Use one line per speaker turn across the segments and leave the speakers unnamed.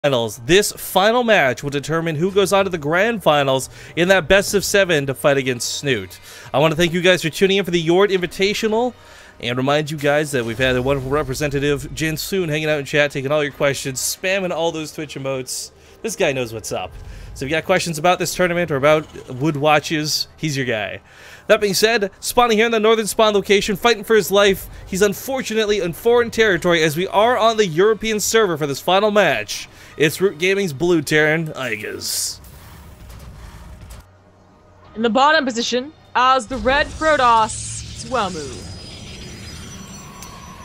Finals. This final match will determine who goes on to the grand finals in that best of 7 to fight against Snoot. I want to thank you guys for tuning in for the JORD Invitational and remind you guys that we've had a wonderful representative, Jinsoon, hanging out in chat, taking all your questions, spamming all those Twitch emotes. This guy knows what's up. So if you got questions about this tournament or about wood watches, he's your guy. That being said, spawning here in the northern spawn location, fighting for his life. He's unfortunately in foreign territory as we are on the European server for this final match. It's Root Gaming's blue Terran, Iaguz.
In the bottom position, as the red Protoss, it's Welmu.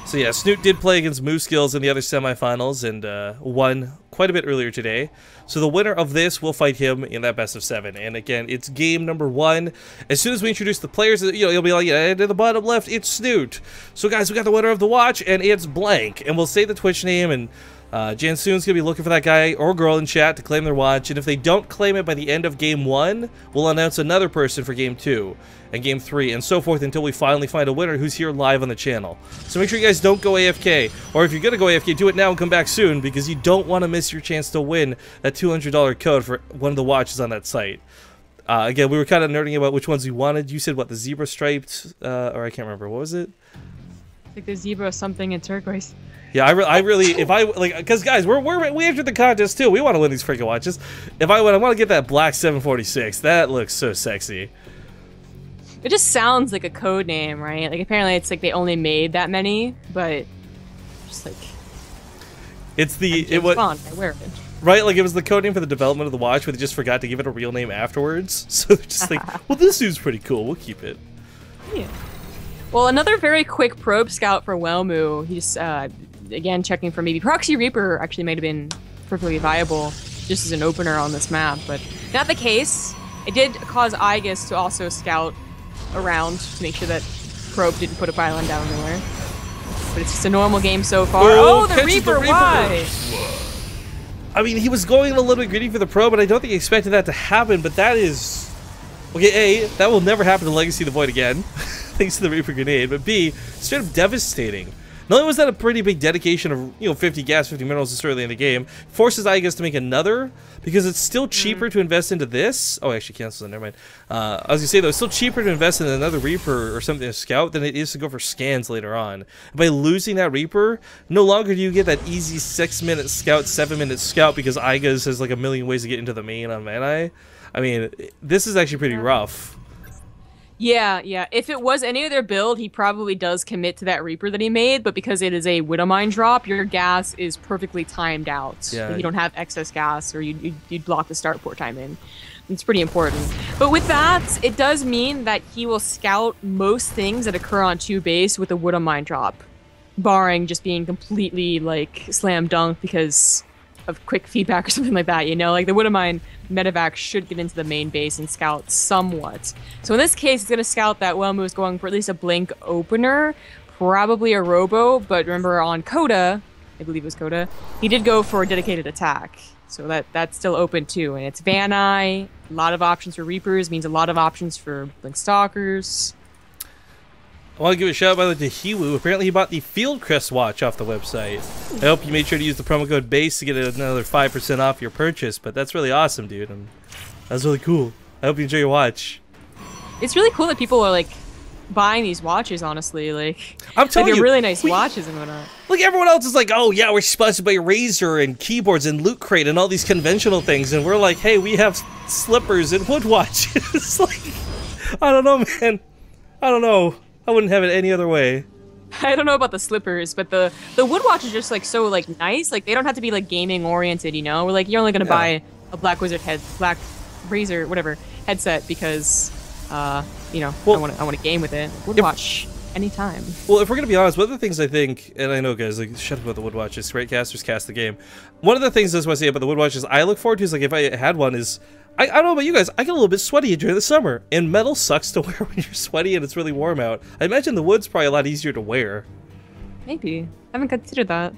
So yeah, Snoot did play against Moo Skills in the other semifinals and won quite a bit earlier today. So the winner of this will fight him in that best of 7. And again, it's game number 1. As soon as we introduce the players, you'll be like, yeah, to the bottom left, it's Snoot. So guys, we got the winner of the watch, and it's blank. And we'll say the Twitch name, and Jansoon's gonna be looking for that guy or girl in chat to claim their watch. And if they don't claim it by the end of game 1, we'll announce another person for game 2 and game 3 and so forth until we finally find a winner who's here live on the channel. So make sure you guys don't go AFK, or if you're gonna go AFK, do it now and come back soon, because you don't want to miss your chance to win that $200 code for one of the watches on that site. Again, we were kind of nerding about which ones we wanted. You said what, the zebra striped, or I can't remember, what was it?
I think the zebra something in turquoise.
Yeah, I really, if I, like, because guys, we entered the contest too. We want to win these freaking watches. If I win, I want to get that black 746. That looks so sexy.
It just sounds like a code name, right? Like, apparently it's like they only made that many, but just like...
It's the...
it was I wear it.
Right, like it was the code name for the development of the watch, but they just forgot to give it a real name afterwards. So they're just like, well, this dude's pretty cool. We'll keep it.
Yeah. Well, another very quick probe scout for Welmu. He's, again, checking for maybe Proxy Reaper actually might have been perfectly viable just as an opener on this map, but not the case. It did cause Iaguz to also scout around to make sure that Probe didn't put a pylon down anywhere. But it's just a normal game so far. Oh, the Reaper, why?
I mean, he was going a little bit greedy for the Probe, but I don't think he expected that to happen, but that is... Okay, A, that will never happen to Legacy of the Void again, thanks to the Reaper grenade, but B, straight up devastating. Not only was that a pretty big dedication of, 50 gas, 50 minerals this early in the game, forces Iaguz to make another, because it's still cheaper to invest into this. Oh, actually cancels it, never mind. I was gonna say though, it's still cheaper to invest in another Reaper or something to scout than it is to go for scans later on. By losing that Reaper, no longer do you get that easy 6-minute scout, 7-minute scout, because Iaguz has like a million ways to get into the main on Manai. I mean, this is actually pretty rough.
Yeah, yeah. If it was any other build, he probably does commit to that Reaper that he made, but because it is a Widowmine drop, your gas is perfectly timed out.
Yeah.
Like, you don't have excess gas, or you'd block the start port time in. It's pretty important. But with that, it does mean that he will scout most things that occur on 2 base with a Widowmine drop, barring just being completely, like, slam dunk because of quick feedback or something like that, you know? Like, the Widowmine medevac should get into the main base and scout somewhat. So in this case, it's going to scout that Welmu is going for at least a blink opener, probably a robo, but remember on Coda, I believe it was Coda, he did go for a dedicated attack. So that's still open too. And it's Van Eye, a lot of options for Reapers, means a lot of options for Blink Stalkers.
I want to give a shout out to Hiwu. Apparently he bought the Field Crest watch off the website. I hope you made sure to use the promo code BASE to get another 5% off your purchase, but that's really awesome, dude. That's really cool. I hope you enjoy your watch.
It's really cool that people are, like, buying these watches, honestly. Like,
I'm telling you,
they're really nice watches and whatnot.
Like, everyone else is like, oh, yeah, we're sponsored by Razer and keyboards and Loot Crate and all these conventional things, and we're like, hey, we have slippers and wood watches. Like, I don't know, man. I don't know. I wouldn't have it any other way.
I don't know about the slippers, but the wood watch is just like so like nice. Like they don't have to be like gaming oriented, you know. We're like you're only gonna buy a Black Razer whatever headset because you know, well, I want to game with it. Wood watch anytime. Well,
if we're gonna be honest, one of the things I think, and I know guys like shut up about the wood watches, great casters cast the game. One of the things I just want to say about the wood watches I look forward to is like if I had one is I don't know about you guys, I get a little bit sweaty during the summer, and metal sucks to wear when you're sweaty and it's really warm out. I imagine the wood's probably a lot easier to wear.
Maybe. I haven't considered that.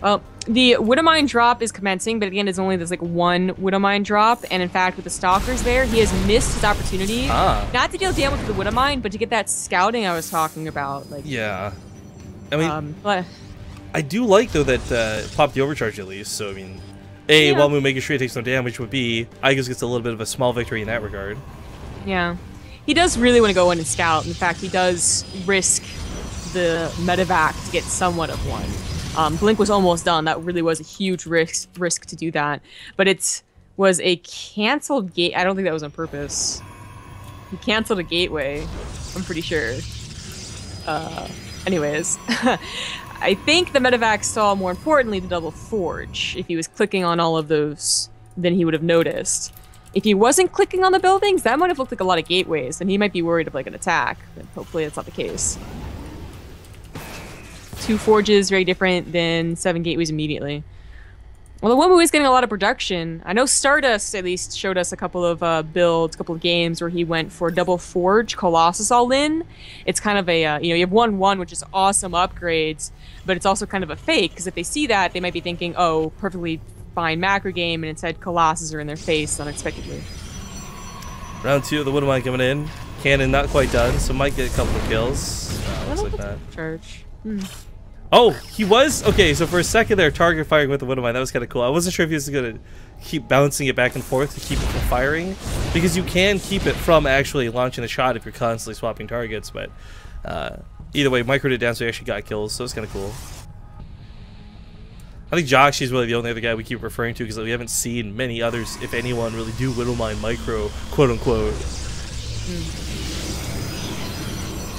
Well, the Widowmine drop is commencing, but again, there's only like one Widowmine drop, and in fact, with the Stalkers there, he has missed his opportunity. Not to deal damage with the Widowmine, but to get that scouting I was talking about. Like,
yeah. I mean, I do like, though, that pop the overcharge at least, so, I mean... A, Welmu making sure he takes no damage, but B, Iaguz gets a little bit of a small victory in that regard.
Yeah. He does really want to go in and scout. In fact, he does risk the medevac to get somewhat of one. Blink was almost done. That really was a huge risk to do that. But it was a canceled gate. I don't think that was on purpose. He canceled a gateway, I'm pretty sure. Anyways. I think the medevac saw, more importantly, the double forge. If he was clicking on all of those, then he would have noticed. If he wasn't clicking on the buildings, that might have looked like a lot of gateways, and he might be worried of like an attack. But hopefully that's not the case. 2 forges, very different than 7 gateways immediately. Well, the Welmu is getting a lot of production. I know Stardust at least showed us a couple of builds, a couple of games where he went for double forge Colossus all in. It's kind of a, you have 1-1, which is awesome upgrades, but it's also kind of a fake, because if they see that, they might be thinking, oh, perfectly fine macro game, and instead Colossus are in their face unexpectedly.
Round 2 of the Woodmine coming in. Cannon not quite done, so might get a couple of kills. Looks like that.
Charge.
Oh, he was? Okay, so for a second there, target firing with the Woodmine, that was kind of cool. I wasn't sure if he was going to keep bouncing it back and forth to keep it from firing, because you can keep it from actually launching the shot if you're constantly swapping targets, but either way, microed it down so he actually got kills, so it's kind of cool. I think Josh is really the only other guy we keep referring to, because we haven't seen many others, if anyone, really do Widowmine micro, quote-unquote.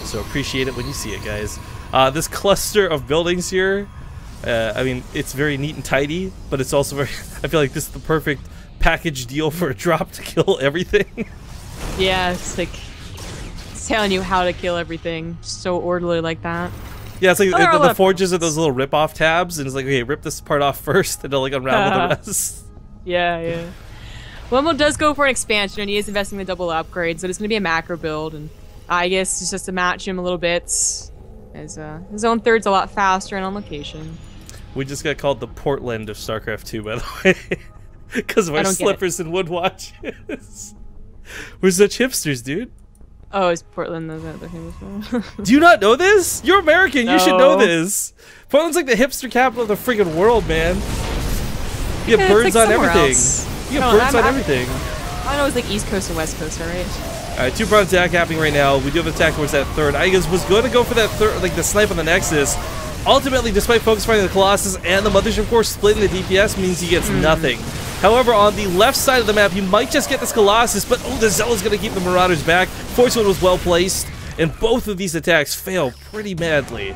So appreciate it when you see it, guys. This cluster of buildings here, I mean, it's very neat and tidy, but it's also very, I feel like this is the perfect package deal for a drop to kill everything.
Yeah, it's like, it's telling you how to kill everything, so orderly like that.
Yeah, it's like the forges are those little rip-off tabs, and it's like, okay, rip this part off first, and they'll like unravel the rest.
Yeah. Welmu does go for an expansion, and he is investing in the double upgrades, so it's going to be a macro build, and I guess it's just to match him a little bit. As his own third's a lot faster and on location. We
just got called the Portland of StarCraft 2, by the way, because of our slippers and wood watches. We're such hipsters, dude.
Oh, is Portland the other famous?
Do you not know this? You're American. No. You should know this. Portland's like the hipster capital of the friggin' world, man. You have birds on everything. You have birds on everything.
I know it's like East Coast and West Coast, all right?
Alright, 2-pronged attack happening right now. We do have an attack towards that third. Iaguz was going to go for that third, like the snipe on the Nexus. Ultimately, despite focus firing the Colossus and the Mothership Core, splitting the DPS means he gets nothing. However, on the left side of the map, he might just get this Colossus, but oh, the Zealot's going to keep the Marauders back. Forcewood was well placed, and both of these attacks fail pretty badly.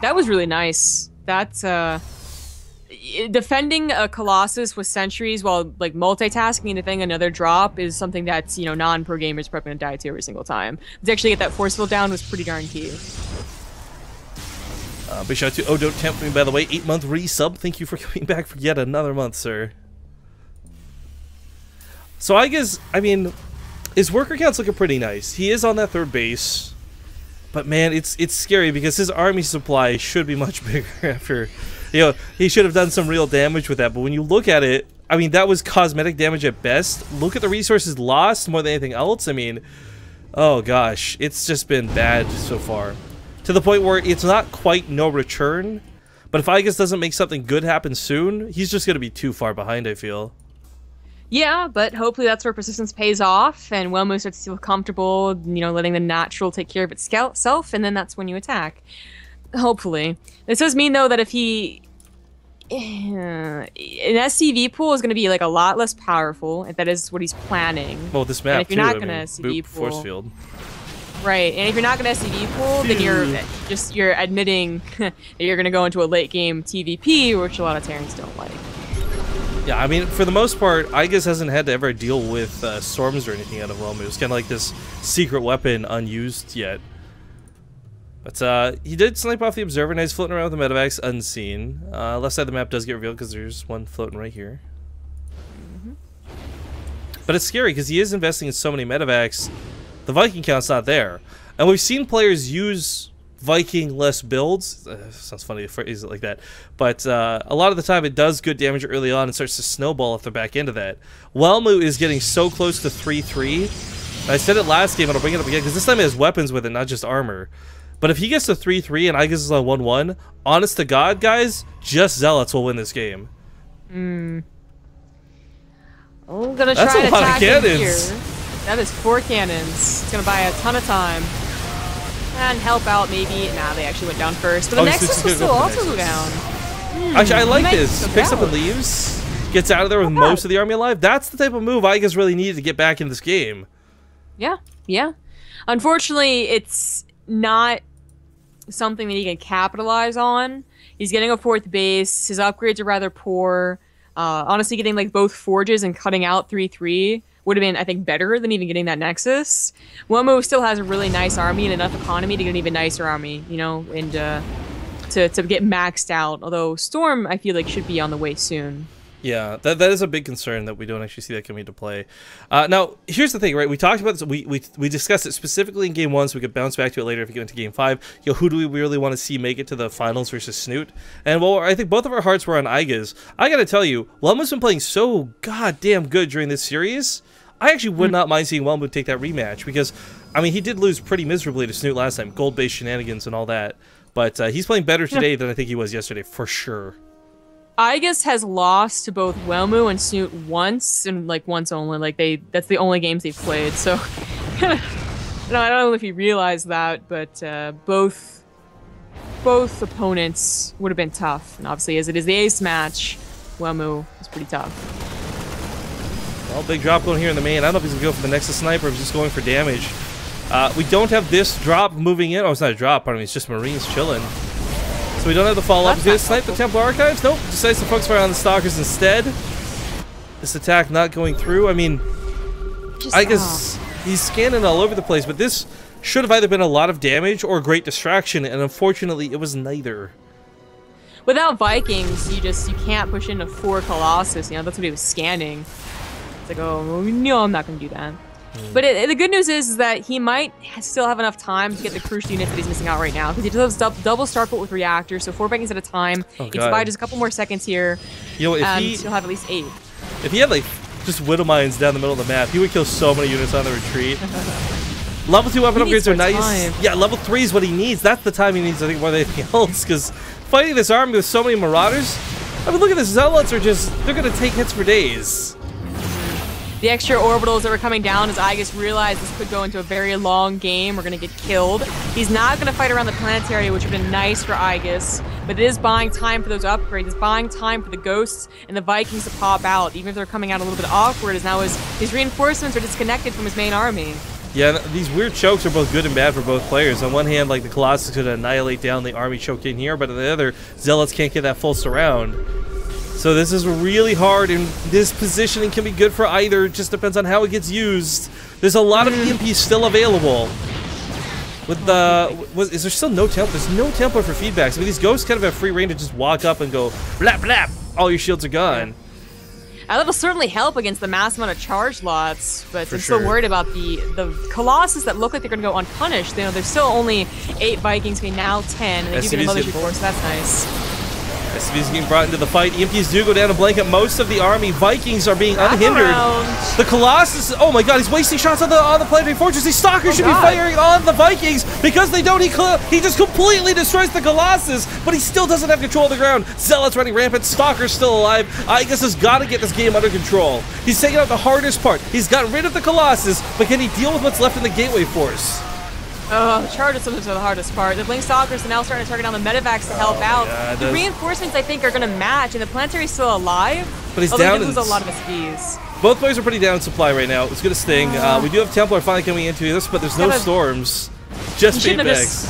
That was really nice. That's, defending a Colossus with sentries while like multitasking and defending another drop is something that's, non-pro gamers probably gonna die to every single time. To actually get that force field down was pretty darn key.
Big shout out to Oh Don't Tempt Me, by the way, 8-month resub. Thank you for coming back for yet another month, sir. So I guess, I mean, his worker count's looking pretty nice. He is on that third base, but man, it's scary because his army supply should be much bigger after. He should have done some real damage with that, but when you look at it, I mean, that was cosmetic damage at best. Look at the resources lost more than anything else. I mean, oh gosh, it's just been bad so far. To the point where it's not quite no return, but if Iaguz doesn't make something good happen soon, he's just going to be too far behind, I feel.
Yeah, but hopefully that's where persistence pays off, and Welmu starts to feel comfortable, letting the natural take care of itself, and then that's when you attack. Hopefully. This does mean, though, that if he... an SCV pool is going to be, like, a lot less powerful, if that is what he's planning.
Well, this map,
and if you're not going to SCV pool...
Force field.
Right, and if you're not going to SCV pool, then you're admitting that you're going to go into a late-game TVP, which a lot of Terrans don't like.
Yeah, I mean, for the most part, Iaguz hasn't had to ever deal with storms or anything out of Welmu. It's kind of like this secret weapon unused yet. But he did snipe off the Observer, and he's floating around with the medevacs unseen. Left side of the map does get revealed because there's one floating right here. But it's scary because he is investing in so many medevacs. The Viking count's not there. And we've seen players use Viking-less builds. Sounds funny to phrase it like that. But a lot of the time it does good damage early on and starts to snowball at the back end of that. Welmu is getting so close to 3-3. I said it last game, and I'll bring it up again, because this time he has weapons with it, not just armor. But if he gets to 3-3 and Iaguz is on 1-1, honest to God, guys, just Zealots will win this game.
gonna
That's
try
a
and
lot of
attack him
cannons.
here. That is 4 cannons. It's gonna buy a ton of time. And help out maybe. Nah, they actually went down first. But the Nexus will still also go down.
Actually, I like this.
go
Picks up
down.
and leaves. Gets out of there with most of the army alive. That's the type of move Iaguz really needed to get back in this game.
Yeah, yeah. Unfortunately, it's not something that he can capitalize on. He's getting a 4th base. His upgrades are rather poor. Honestly, getting like both forges and cutting out 3-3 would have been, I think, better than even getting that Nexus. Welmu still has a really nice army and enough economy to get an even nicer army, you know, and to get maxed out. Although Storm, I feel like, should be on the way soon.
Yeah, that is a big concern that we don't actually see that coming into play. Now, here's the thing, right? We talked about this. We discussed it specifically in Game 1, so we could bounce back to it later if we get into Game 5. You know, who do we really want to see make it to the finals versus Snoot? And, well, I think both of our hearts were on Iaguz. I gotta tell you, Welmu's been playing so goddamn good during this series. I actually would not mind seeing Welmu take that rematch, because, I mean, he did lose pretty miserably to Snoot last time. Gold-based shenanigans and all that. But he's playing better today than I think he was yesterday, for sure.
Iaguz has lost to both Welmu and Snoot once, and like once only. Like that's the only games they've played. So, I don't know if you realize that, but both opponents would have been tough. And obviously, as it is the ace match, Welmu is pretty tough.
Well, big drop going here in the main. I don't know if he's gonna go for the Nexus Sniper or if he's just going for damage. We don't have this drop moving in. Oh, it's not a drop. Pardon me. It's just Marines chilling. So we don't have the follow-up. He's going to snipe the Templar Archives? Nope. Decides to focus fire on the Stalkers instead. This attack not going through. I mean, I guess he's scanning all over the place, but this should have either been a lot of damage or a great distraction, and unfortunately, it was neither.
Without Vikings, you can't push into 4 Colossus. You know, that's what he was scanning. It's like, oh, no, I'm not going to do that. But the good news is that he might still have enough time to get the crucial units that he's missing out right now, because he does have double starport with reactors, so 4 Vikings at a time. He can buy just a couple more seconds here.
You know, if
he'll have at least 8.
If he had like just Widow Mines down the middle of the map, he would kill so many units on the retreat. Level 2 weapon upgrades are nice. Time. Yeah, level 3 is what he needs. That's the time he needs, I think, more than anything else, because fighting this army with so many Marauders, I mean, look at this. Zealots are just, they're going to take hits for days.
The extra orbitals that were coming down as Iaguz realized this could go into a very long game. We're going to get killed. He's not going to fight around the planetary, which would have been nice for Iaguz, but it is buying time for those upgrades. It's buying time for the ghosts and the Vikings to pop out, even if they're coming out a little bit awkward, as now his reinforcements are disconnected from his main army.
Yeah, these weird chokes are both good and bad for both players. On one hand, like the Colossus could annihilate down the army choked in here, but on the other, Zealots can't get that full surround. So this is really hard, and this positioning can be good for either. It just depends on how it gets used. There's a lot of EMPs still available. With is there still no Templar? There's no Templar for feedbacks. I mean, these ghosts kind of have free reign to just walk up and go, blap, blap, all your shields are gone.
That'll certainly help against the mass amount of charge lots, but I'm still worried about the Colossus that look like they're going to go unpunished. You know, there's still only 8 Vikings, now 10, and they do get another G4, so that's nice.
SCV's getting brought into the fight. EMPs do go down and blanket most of the army. Vikings are being unhindered. The Colossus, oh my god, he's wasting shots on the planetary fortress. These Stalkers should be firing on the Vikings. Because they don't, he just completely destroys the Colossus, but he still doesn't have control of the ground. Zealots running rampant, Stalkers still alive. Iaguz has got to get this game under control. He's taking out the hardest part. He's got rid of the Colossus, but can he deal with what's left in the gateway force?
Oh, the charges sometimes are the hardest part. The Blink Stalkers are now starting to target down the medevacs to help out. Yeah, the reinforcements, I think, are going to match, and the Planetary's still alive.
But he's down.
He loses a lot of his skis.
Both players are pretty down in supply right now. It's going to sting. We do have Templar finally coming into this, but there's no storms. Just feedbacks.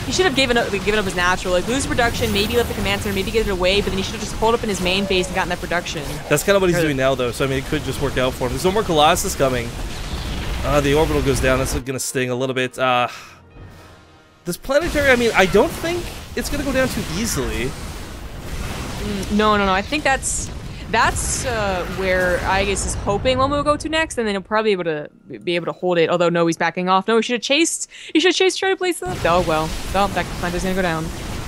He should have given up his natural. Like, lose production, maybe left the command center, maybe get it away, but then he should have just pulled up in his main base and gotten that production.
That's kind of what he's doing now, though, so I mean, it could just work out for him. There's no more Colossus coming. The orbital goes down. That's going to sting a little bit. This planetary, I mean, I don't think it's going to go down too easily.
No. I think that's where Iaguz is hoping Welmu will go to next, and then he'll probably be able to hold it. Although, no, he's backing off. No, he should have chased. He should have chased Cherry Place. Oh, well. Oh, that planet's going to go down.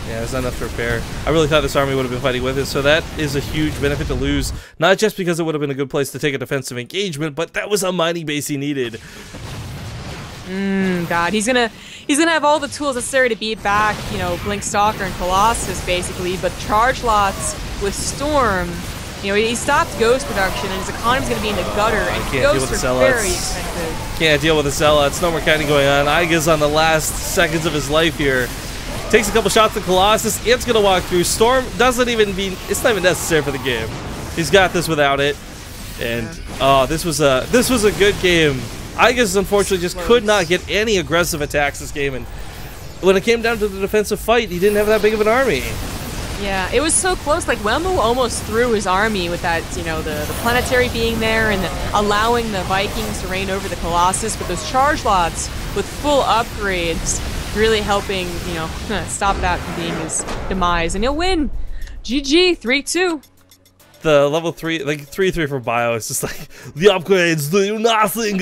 Yeah, there's not enough to repair. I really thought this army would have been fighting with it, so that is a huge benefit to lose. Not just because it would have been a good place to take a defensive engagement, but that was a mining base he needed.
God, he's gonna have all the tools necessary to beat back, you know, Blink Stalker and Colossus basically, but charge lots with Storm, You know, he stopped Ghost production, and his economy's going to be in the gutter, and
can't deal with
Ghosts
the
are
Zealots.
very expensive.
Can't deal with the Zealots. No more counting going on. Iaguz on the last seconds of his life here. Takes a couple shots at Colossus. It's going to walk through. Storm doesn't even mean... It's not even necessary for the game. He's got this without it. And, oh, this was a good game. Iaguz, unfortunately, just could not get any aggressive attacks this game. And when it came down to the defensive fight, he didn't have that big of an army.
Yeah, it was so close. Like, Welmu almost threw his army with that, you know, the planetary being there and allowing the Vikings to reign over the Colossus. But those charge lots with full upgrades really helping, you know, stop that from being his demise. And he'll win. GG, 3-2.
The level 3, like 3-3 for Bio, it's just like, the upgrades do nothing.